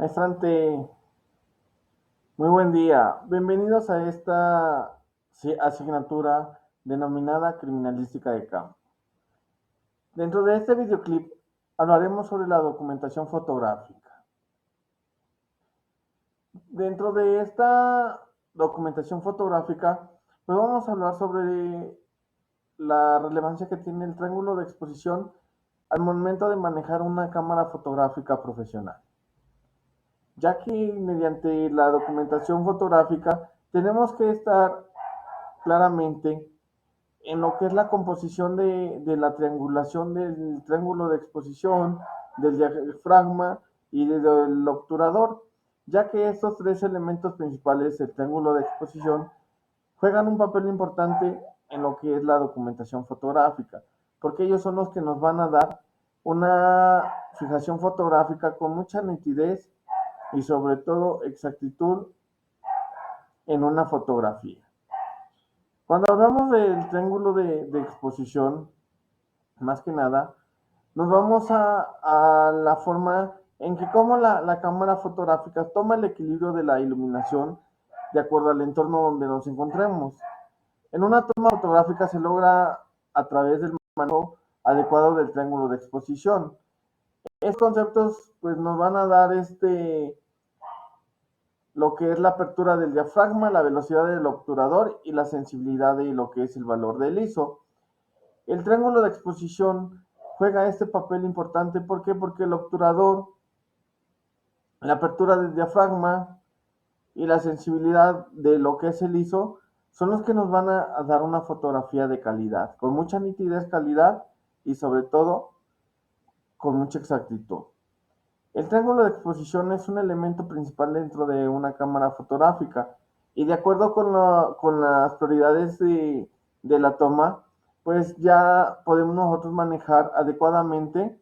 Maestrante, muy buen día. Bienvenidos a esta asignatura denominada Criminalística de Campo. Dentro de este videoclip hablaremos sobre la documentación fotográfica. Dentro de esta documentación fotográfica, pues vamos a hablar sobre la relevancia que tiene el triángulo de exposición al momento de manejar una cámara fotográfica profesional, ya que mediante la documentación fotográfica tenemos que estar claramente en lo que es la composición de la triangulación del triángulo de exposición, del diafragma y del obturador, ya que estos tres elementos principales, el triángulo de exposición, juegan un papel importante en lo que es la documentación fotográfica, porque ellos son los que nos van a dar una fijación fotográfica con mucha nitidez y sobre todo exactitud en una fotografía. Cuando hablamos del triángulo de exposición, más que nada, nos vamos a la forma en que como la cámara fotográfica toma el equilibrio de la iluminación de acuerdo al entorno donde nos encontremos. En una toma fotográfica se logra a través del manejo adecuado del triángulo de exposición. Estos conceptos pues nos van a dar lo que es la apertura del diafragma, la velocidad del obturador y la sensibilidad de lo que es el valor del ISO. El triángulo de exposición juega este papel importante. ¿Por qué? Porque el obturador, la apertura del diafragma y la sensibilidad de lo que es el ISO son los que nos van a dar una fotografía de calidad, con mucha nitidez, calidad y sobre todo con mucha exactitud. El triángulo de exposición es un elemento principal dentro de una cámara fotográfica y de acuerdo con las prioridades de la toma, pues ya podemos nosotros manejar adecuadamente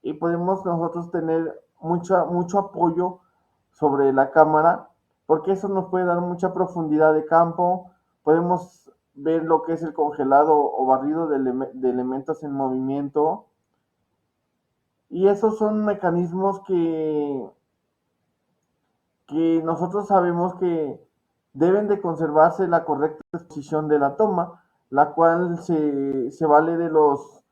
y podemos nosotros tener mucho apoyo sobre la cámara, porque eso nos puede dar mucha profundidad de campo, podemos ver lo que es el congelado o barrido de elementos en movimiento, y esos son mecanismos que nosotros sabemos que deben de conservarse la correcta exposición de la toma, la cual se vale de los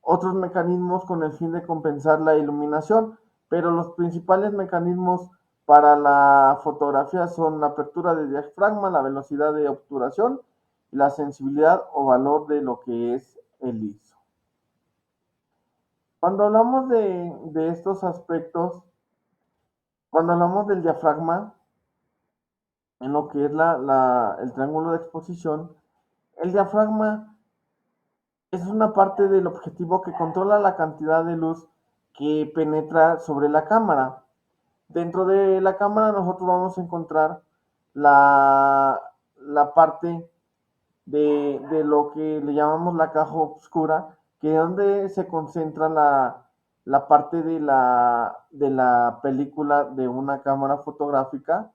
otros mecanismos con el fin de compensar la iluminación, pero los principales mecanismos para la fotografía son la apertura de diafragma, la velocidad de obturación y la sensibilidad o valor de lo que es el ISO. Cuando hablamos de estos aspectos, cuando hablamos del diafragma, en lo que es el triángulo de exposición, el diafragma es una parte del objetivo que controla la cantidad de luz que penetra sobre la cámara. Dentro de la cámara nosotros vamos a encontrar la, la parte de lo que le llamamos la caja oscura, que es donde se concentra la parte de la película de una cámara fotográfica,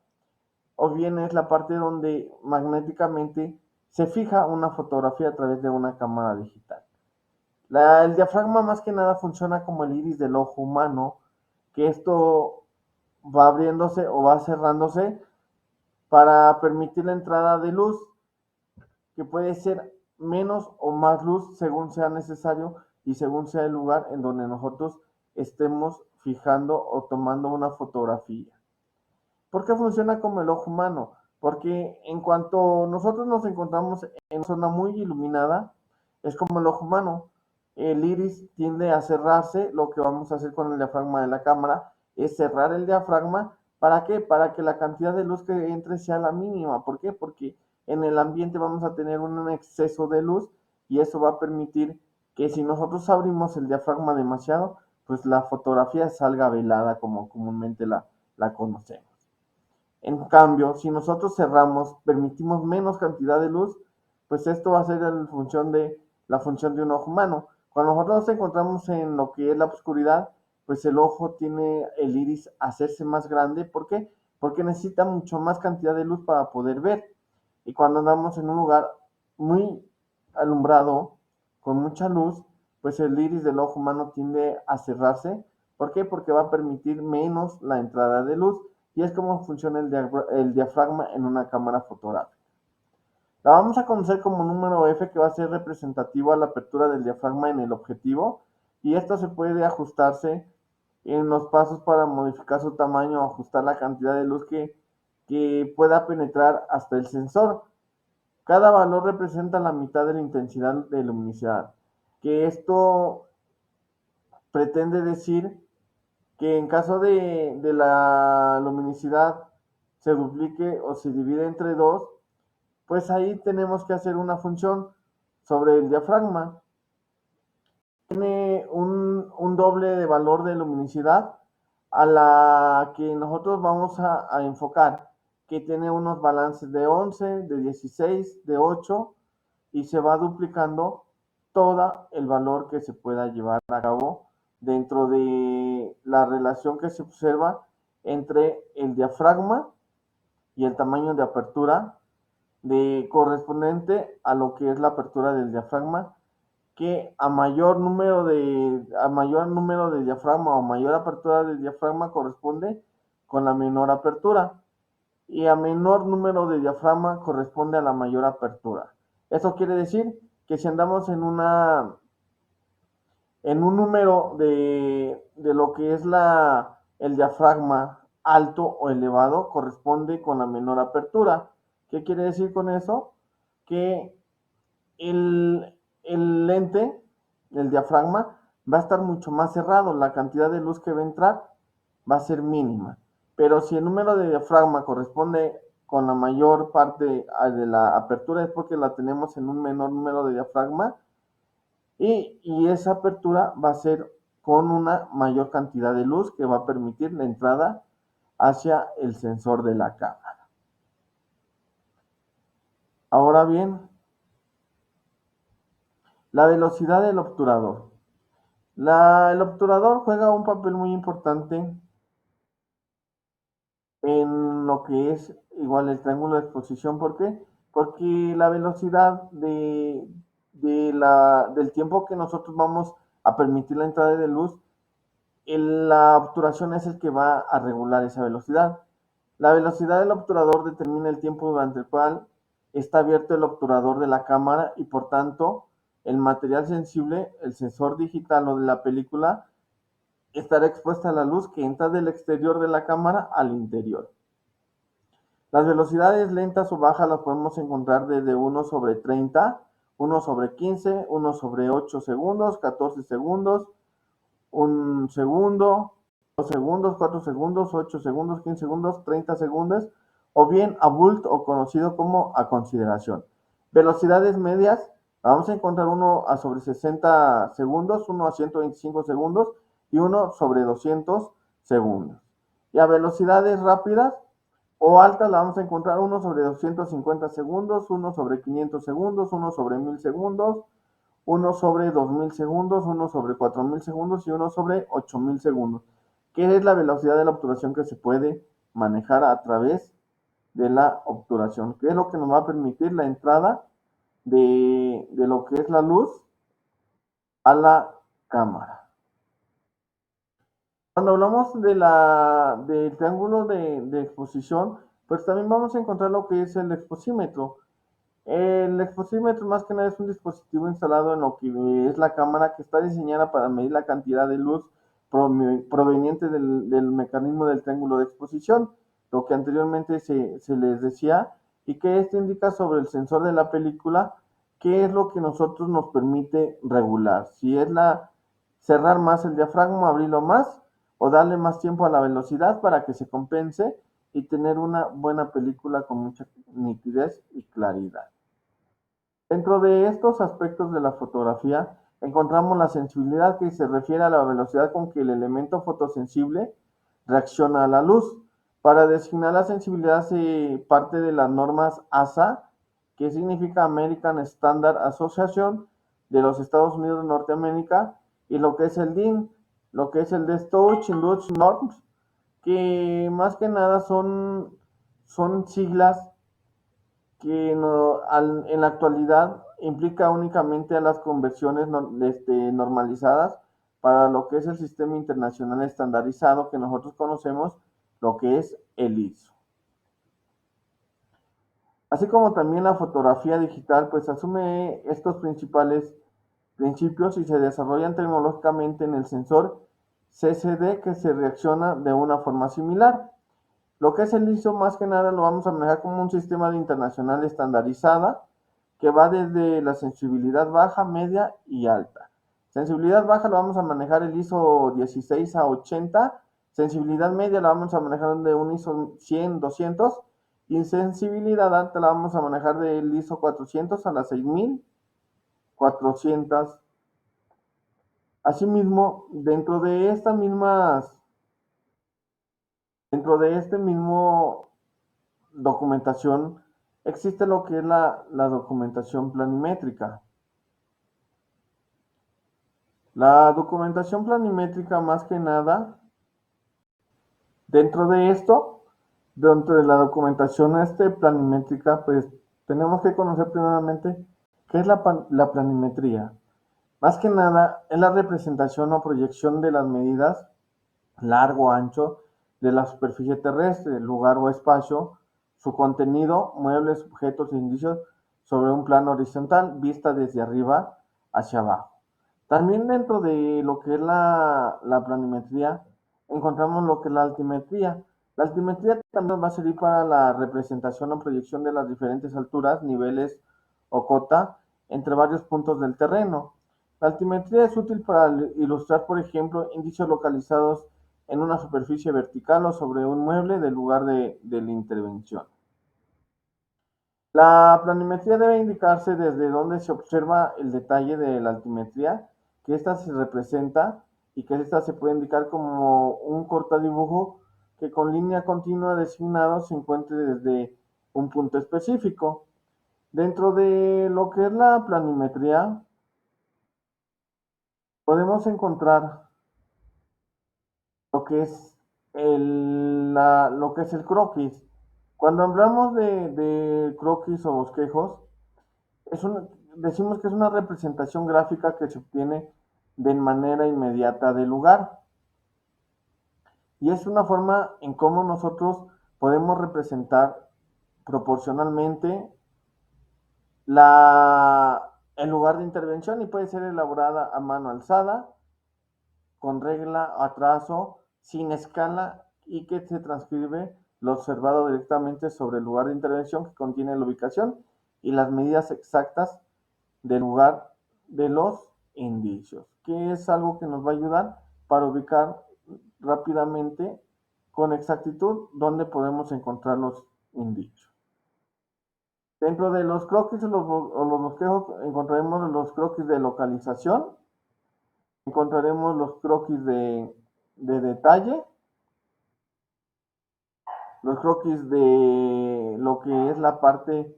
o bien es la parte donde magnéticamente se fija una fotografía a través de una cámara digital. El diafragma más que nada funciona como el iris del ojo humano, que esto va abriéndose o va cerrándose para permitir la entrada de luz, que puede ser menos o más luz según sea necesario y según sea el lugar en donde nosotros estemos fijando o tomando una fotografía. ¿Por qué funciona como el ojo humano? Porque en cuanto nosotros nos encontramos en una zona muy iluminada, es como el ojo humano. El iris tiende a cerrarse. Lo que vamos a hacer con el diafragma de la cámara es cerrar el diafragma. ¿Para qué? Para que la cantidad de luz que entre sea la mínima. ¿Por qué? Porque en el ambiente vamos a tener un exceso de luz y eso va a permitir que si nosotros abrimos el diafragma demasiado, pues la fotografía salga velada como comúnmente la conocemos. En cambio, si nosotros cerramos, permitimos menos cantidad de luz, pues esto va a ser la función de un ojo humano. Cuando nosotros nos encontramos en lo que es la oscuridad, pues el ojo tiene el iris a hacerse más grande. ¿Por qué? Porque necesita mucho más cantidad de luz para poder ver. Y cuando andamos en un lugar muy alumbrado, con mucha luz, pues el iris del ojo humano tiende a cerrarse ¿Por qué? Porque va a permitir menos la entrada de luz y es como funciona el diafragma en una cámara fotográfica. La vamos a conocer como número F, que va a ser representativo a la apertura del diafragma en el objetivo, y esto se puede ajustarse en los pasos para modificar su tamaño o ajustar la cantidad de luz que pueda penetrar hasta el sensor. Cada valor representa la mitad de la intensidad de luminosidad, que esto pretende decir que en caso de la luminosidad se duplique o se divide entre dos, pues ahí tenemos que hacer una función sobre el diafragma. Tiene un doble de valor de luminosidad a la que nosotros vamos a enfocar, que tiene unos balances de 11, de 16, de 8, y se va duplicando todo el valor que se pueda llevar a cabo dentro de la relación que se observa entre el diafragma y el tamaño de apertura correspondiente a lo que es la apertura del diafragma, que a mayor número de diafragma o mayor apertura del diafragma corresponde con la menor apertura, y a menor número de diafragma corresponde a la mayor apertura. Eso quiere decir que si andamos en un número de lo que es el diafragma alto o elevado, corresponde con la menor apertura. ¿Qué quiere decir con eso? Que el lente, el diafragma, va a estar mucho más cerrado, la cantidad de luz que va a entrar va a ser mínima. Pero si el número de diafragma corresponde con la mayor parte de la apertura, es porque la tenemos en un menor número de diafragma, y esa apertura va a ser con una mayor cantidad de luz que va a permitir la entrada hacia el sensor de la cámara. Ahora bien, la velocidad del obturador. El obturador juega un papel muy importante en lo que es igual el triángulo de exposición. ¿Por qué? Porque la velocidad del tiempo que nosotros vamos a permitir la entrada de luz, la obturación es el que va a regular esa velocidad. La velocidad del obturador determina el tiempo durante el cual está abierto el obturador de la cámara, y por tanto el material sensible, el sensor digital o de la película, estará expuesta a la luz que entra del exterior de la cámara al interior. Las velocidades lentas o bajas las podemos encontrar desde 1/30, 1/15, 1/8 segundos, 14 segundos, 1 segundo, 2 segundos, 4 segundos, 8 segundos, 15 segundos, 30 segundos, o bien a bulk o conocido como a consideración. Velocidades medias, vamos a encontrar 1/60 segundos, 1/125 segundos y 1/200 segundos. Y a velocidades rápidas o altas la vamos a encontrar 1/250 segundos, 1/500 segundos, 1/1000 segundos, 1/2000 segundos, 1/4000 segundos y 1/8000 segundos, que es la velocidad de la obturación que se puede manejar a través de la obturación, que es lo que nos va a permitir la entrada de lo que es la luz a la cámara. Cuando hablamos del triángulo de exposición, pues también vamos a encontrar lo que es el exposímetro. El exposímetro más que nada es un dispositivo instalado en lo que es la cámara, que está diseñada para medir la cantidad de luz proveniente del mecanismo del triángulo de exposición, lo que anteriormente se les decía, y que esto indica sobre el sensor de la película qué es lo que nosotros nos permite regular. Si es cerrar más el diafragma, abrirlo más, o darle más tiempo a la velocidad para que se compense y tener una buena película con mucha nitidez y claridad. Dentro de estos aspectos de la fotografía encontramos la sensibilidad, que se refiere a la velocidad con que el elemento fotosensible reacciona a la luz. Para designar la sensibilidad se parte de las normas ASA, que significa American Standard Association de los Estados Unidos de Norteamérica, y lo que es el DIN, lo que es el de Touch Industry Norms, que más que nada son siglas que en la actualidad implica únicamente a las conversiones normalizadas para lo que es el sistema internacional estandarizado que nosotros conocemos, lo que es el ISO. Así como también la fotografía digital, pues asume estos principales principios y se desarrollan tecnológicamente en el sensor CCD, que se reacciona de una forma similar. Lo que es el ISO, más que nada, lo vamos a manejar como un sistema de internacional estandarizada que va desde la sensibilidad baja, media y alta. Sensibilidad baja lo vamos a manejar el ISO 16 a 80, sensibilidad media la vamos a manejar de un ISO 100, 200, y sensibilidad alta la vamos a manejar del ISO 400 a las 6400. Asimismo, dentro de este mismo documentación, existe lo que es la documentación planimétrica. La documentación planimétrica, más que nada, dentro de la documentación planimétrica, pues tenemos que conocer primeramente qué es la planimetría. Más que nada, es la representación o proyección de las medidas largo, ancho, de la superficie terrestre, lugar o espacio, su contenido, muebles, objetos e indicios sobre un plano horizontal, vista desde arriba hacia abajo. También dentro de lo que es la planimetría, encontramos lo que es la altimetría. La altimetría también va a servir para la representación o proyección de las diferentes alturas, niveles o cota entre varios puntos del terreno. La altimetría es útil para ilustrar, por ejemplo, indicios localizados en una superficie vertical o sobre un mueble del lugar de la intervención. La planimetría debe indicarse desde donde se observa el detalle de la altimetría, que ésta se representa y que ésta se puede indicar como un cortadibujo que con línea continua designado se encuentre desde un punto específico. Dentro de lo que es la planimetría, podemos encontrar lo que es el croquis. Cuando hablamos de croquis o bosquejos, decimos que es una representación gráfica que se obtiene de manera inmediata del lugar. Y es una forma en cómo nosotros podemos representar proporcionalmente el lugar de intervención, y puede ser elaborada a mano alzada, con regla a trazo, sin escala, y que se transcribe lo observado directamente sobre el lugar de intervención, que contiene la ubicación y las medidas exactas del lugar de los indicios, que es algo que nos va a ayudar para ubicar rápidamente con exactitud dónde podemos encontrar los indicios. Dentro de los croquis o los bosquejos encontraremos los croquis de localización, encontraremos los croquis de detalle, los croquis de lo que es la parte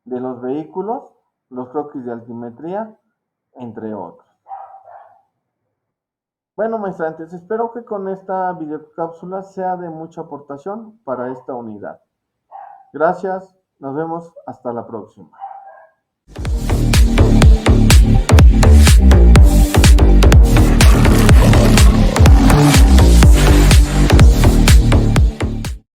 de los vehículos, los croquis de altimetría, entre otros. Bueno, maestrantes, espero que con esta videocápsula sea de mucha aportación para esta unidad. Gracias, nos vemos hasta la próxima.